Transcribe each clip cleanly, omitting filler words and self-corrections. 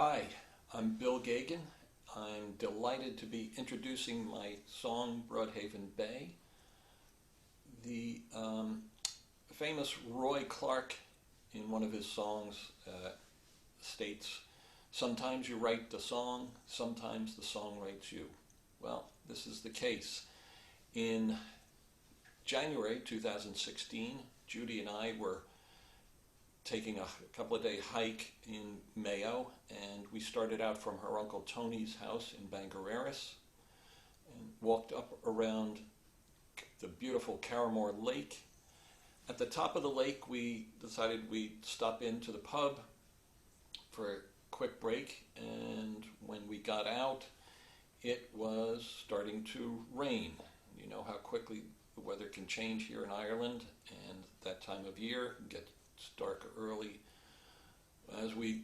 Hi, I'm Bill Geoghegan. I'm delighted to be introducing my song Broadhaven Bay. The famous Roy Clark, in one of his songs, states, "Sometimes you write the song, sometimes the song writes you." Well, this is the case. In January 2016, Judy and I were taking a couple of day hike in Mayo, and we started out from her Uncle Tony's house in Bangareras and walked up around the beautiful Carramore Lake. At the top of the lake, we decided we'd stop into the pub for a quick break, and when we got out, it was starting to rain. You know how quickly the weather can change here in Ireland, and that time of year gets dark early. As we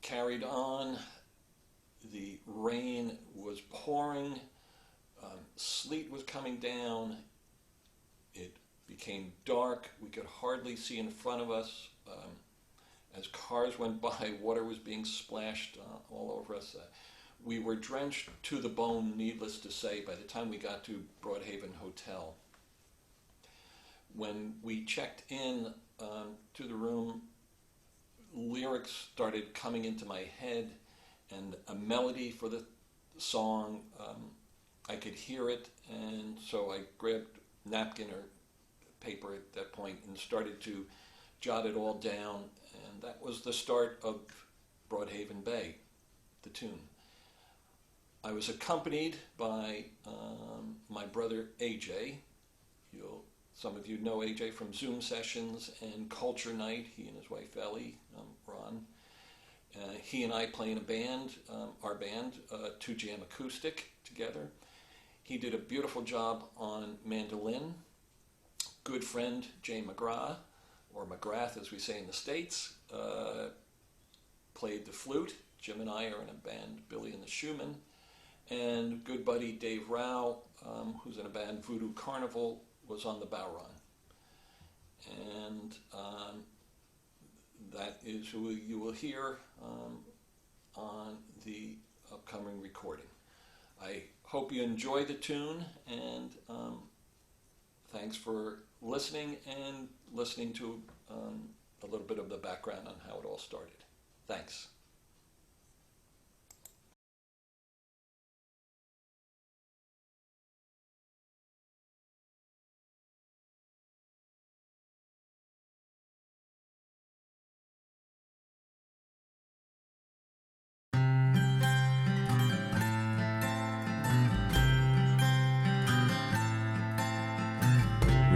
carried on, the rain was pouring, sleet was coming down, it became dark, we could hardly see in front of us. As cars went by, water was being splashed all over us. We were drenched to the bone, needless to say, by the time we got to Broadhaven Hotel. When we checked in to the room, lyrics started coming into my head, and a melody for the song. I could hear it, and so I grabbed a napkin or paper at that point and started to jot it all down, and that was the start of Broadhaven Bay, the tune. I was accompanied by my brother AJ. Some of you know AJ from Zoom sessions and Culture Night. He and his wife Ellie, Ron. He and I play in a band, our band, to jam acoustic together. He did a beautiful job on mandolin. Good friend Jay McGrath, or McGrath as we say in the States, played the flute. Jim and I are in a band, Billy and the Shoemen. And good buddy Dave Rao, who's in a band, Voodoo Carnival, was on the bowron. And that is who you will hear on the upcoming recording. I hope you enjoy the tune, and thanks for listening and listening to a little bit of the background on how it all started. Thanks.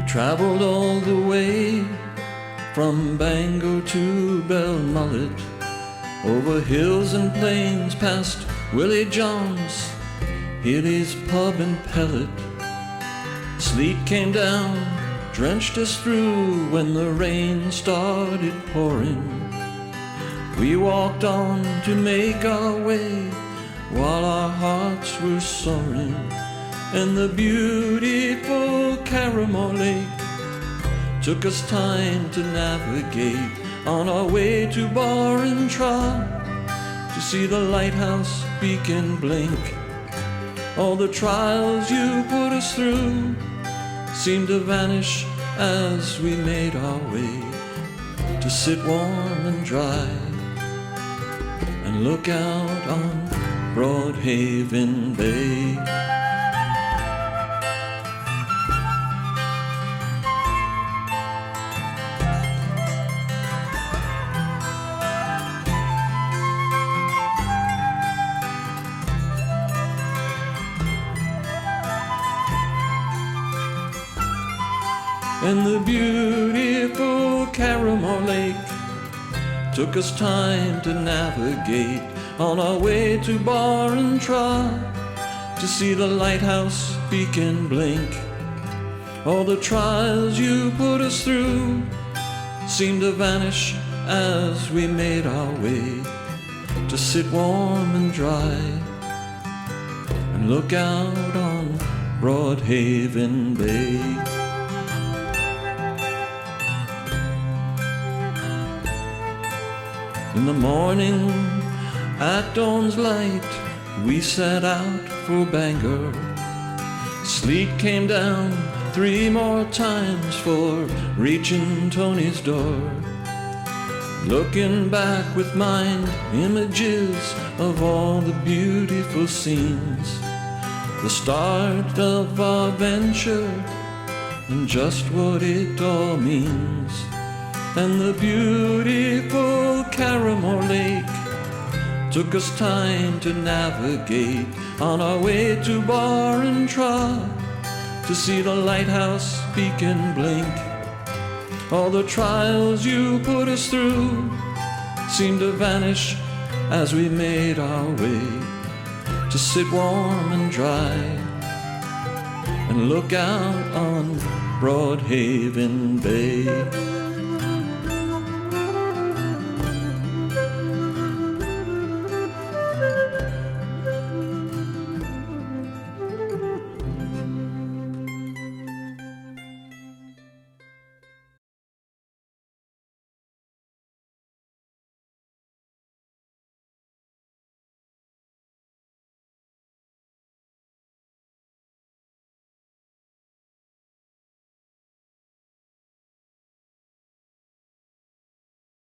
Traveled all the way from Bangor to Belmullet, over hills and plains past Willie John's, Healy's pub and pellet. Sleet came down, drenched us through when the rain started pouring. We walked on to make our way while our hearts were soaring. And the beautiful Carramore Lake took us time to navigate on our way to Bar and Trot, to see the lighthouse beacon blink. All the trials you put us through seemed to vanish as we made our way to sit warm and dry and look out on Broadhaven Bay. And the beautiful Carramore Lake took us time to navigate on our way to Bar and Trot, to see the lighthouse beacon blink. All the trials you put us through seemed to vanish as we made our way to sit warm and dry and look out on Broadhaven Bay. In the morning At dawn's light we set out for Bangor. Sleet came down 3 more times for reaching Tony's door. Looking back with mind images of all the beautiful scenes, the start of our venture and just what it all means. And the beautiful Carramore Lake took us time to navigate on our way to Barrentra to see the lighthouse beacon blink. All the trials you put us through seemed to vanish as we made our way to sit warm and dry and look out on Broadhaven Bay.